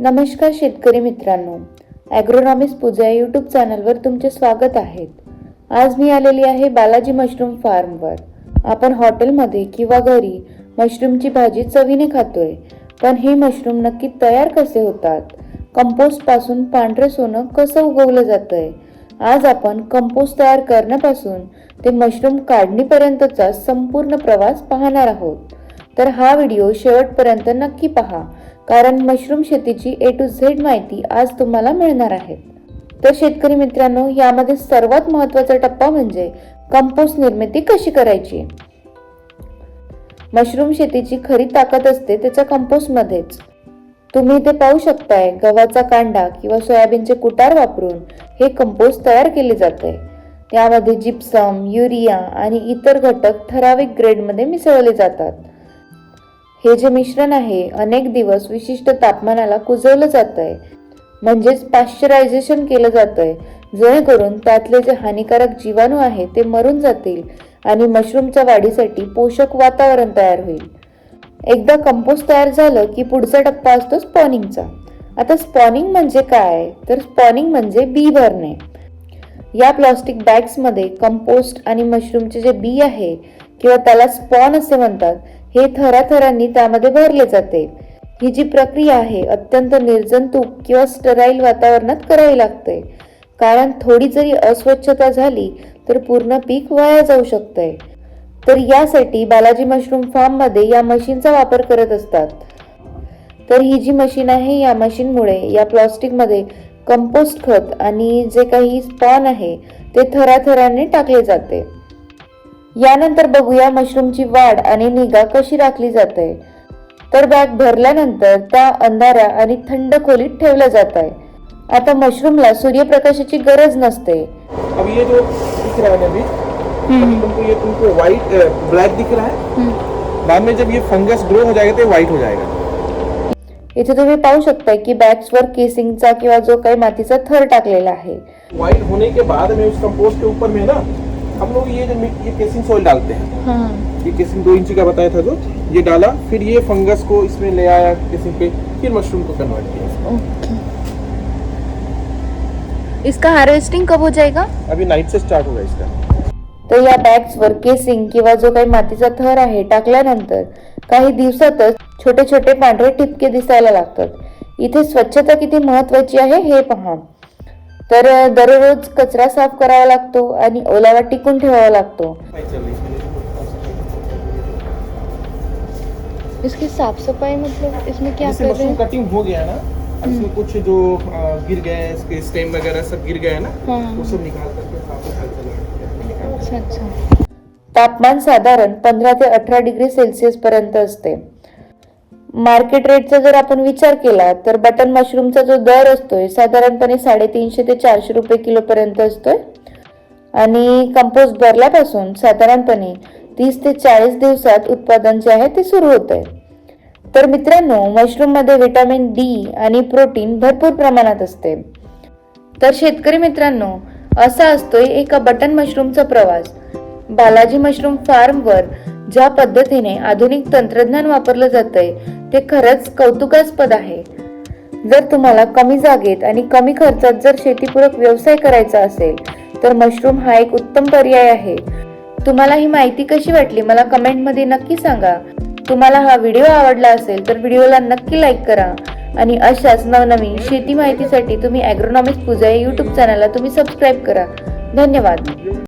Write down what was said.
नमस्कार शेतकरी मित्रांनो, ॲग्रोनॉमिस्ट पूजा यूट्यूब चॅनलवर तुमचे स्वागत आहे। आज मी आलेली आहे बालाजी मशरूम फार्मवर। आपण हॉटेलमध्ये किंवा घरी मशरूमची भाजी चवीने खातोय, पण हे मशरूम नक्की तयार कसे होतात, कंपोस्ट पासून पांढरे सोनं कसं उगवलं जातंय, आज आपण कंपोस्ट तयार करण्यापासून ते मशरूम काढणीपर्यंतचा संपूर्ण प्रवास पाहणार आहोत। तर हा व्हिडिओ शेवटपर्यंत नक्की पहा, कारण मशरूम शेतीची A to Z माहिती आज तुम्हाला मिळणार आहे। तर शेतकरी मित्रांनो, यामध्ये सर्वात महत्त्वाचा टप्पा म्हणजे कंपोस्ट निर्मिती कशी करायची। मशरूम शेतीची खरी ताकद असते त्याच्या कंपोस्ट मध्येच। तुम्ही इथे पाहू शकताय, गव्हाचा कांडा किंवा सोयाबीनचे कुटार वापरून हे कंपोस्ट तयार केले जाते। त्यामध्ये जिप्सम, युरिया आणि इतर घटक ठराविक ग्रेडमध्ये मिसळले जातात। हे जे मिश्रण आहे अनेक दिवस विशिष्ट तापमानाला कुजवलं जातंय, म्हणजेच पाश्चरायझेशन केलं जातंय, जेणेकरून त्यातले जे हानिकारक जीवाणू आहे ते मरून जातील आणि मशरूमच्या वाढीसाठी पोषक वातावरण तयार होईल। एकदा कंपोस्ट तयार झालं की पुढचा टप्पा असतो स्पॉनिंगचा। आता स्पॉनिंग म्हणजे काय, तर स्पॉनिंग म्हणजे बी भरणे। या प्लास्टिक बॅग्समध्ये कंपोस्ट आणि मशरूमचे जे बी आहे किंवा त्याला स्पॉन असे म्हणतात, हे थराथरांनी त्यामध्ये भरले जाते। ही जी प्रक्रिया आहे अत्यंत निर्जंतुक किंवा स्टराईल वातावरणात करावी लागते, कारण थोडी जरी अस्वच्छता झाली तर पूर्ण पीक वाया जाऊ शकते। तर यासाठी बालाजी मशरूम फार्म मध्ये या मशीनचा वापर करत असतात। तर ही जी मशीन आहे, या मशीनमुळे या प्लास्टिक मध्ये कंपोस्ट खत आणि जे काही स्पॉन आहे ते थराथराने टाकले जाते। यानंतर बघूया मशरूमची वाढ आणि निगा कशी राखली जाते। तर बॅग भरल्यानंतर त्या अंधाऱ्या आणि थंड खोलीत ठेवल्या जात आहे। आता मशरूमला सूर्यप्रकाशाची गरज नसते। अब ये जो दिख रहा है अभी, तुमको व्हाइट ब्लैक दिख रहा है, बाद में जब ये फंगस ग्रो हो जाएगा तो व्हाइट हो जाएगा। इथे तुम्ही पाहू शकता की बॅग्सवर केसिंगचा किंवा जो काही मातीचा थर टाकलेला आहे। व्हाइट होने के बाद में उस कंपोस्ट के ऊपर में ना हम लोग ये केसिंग सॉइल डालते हैं। ये केसिंग 2 इंची का बताया था जो, ये डाला, फिर ये फंगस को इसमें ले आया केसिंग पे, फिर मशरूम को कन्वर्ट किया। ओके। इसका हार्वेस्टिंग कब हो जाएगा? अभी नाइट से स्टार्ट होगा इसका। तर या बॅग्सवर केसिंग किंवा जो काही मातीचा थर आहे टाकल्यानंतर काही दिवसातच छोटे छोटे पांढरे ठिपके दिसायला लागतात। इथे स्वच्छता किती महत्त्वाची आहे हे पहा। तर दररोज कचरा साफ करावा लागतो आणि ओलावा टिकून ठेवावा लागतो। इसकी साफ सफाई मतलब इसमें क्या कर रहे हैं? कटिंग हो गया ना, इसमें कुछ जो गिर गए, इसके स्टेम वगैरह सब गिर गए ना, वो सब निकाल करके साफ सफाई चला। अच्छा अच्छा। तापमान साधारण 15 ते 18 डिग्री सेल्सिअस पर्यंत असते। मार्केट रेटचा जर आपण विचार केला तर बटन मशरूमचा जो दर असतोय साधारणपणे 350 ते 400 रुपये किलो पर्यंत असतोय आणि कंपोस्ट भरल्यापासून साधारणपणे 30 ते 40 दिवसात उत्पादन जे आहे ते सुरू होतंय। तर मित्रांनो, मशरूम मध्ये विटॅमिन डी आणि प्रोटीन भरपूर प्रमाणात असते। तर शेतकरी मित्रांनो, असा असतोय एका बटन मशरूमचा प्रवास। बालाजी मशरूम फार्मवर ज्या पद्धतीने आधुनिक तंत्रज्ञान वापरलं जातंय ते खरंच कौतुकास्पद आहे। जर तुम्हाला कमी जागेत आणि कमी खर्चात जर शेतीपूरक व्यवसाय करायचा असेल तर मशरूम हा एक उत्तम पर्याय आहे। तुम्हाला ही माहिती कशी वाटली मला कमेंटमध्ये नक्की सांगा। तुम्हाला हा व्हिडिओ आवडला असेल तर व्हिडिओला नक्की लाईक करा आणि अशाच नवनवीन शेती माहितीसाठी तुम्ही ॲग्रोनॉमिस्ट पूजा या यूट्यूब चॅनलला तुम्ही सबस्क्राईब करा। धन्यवाद।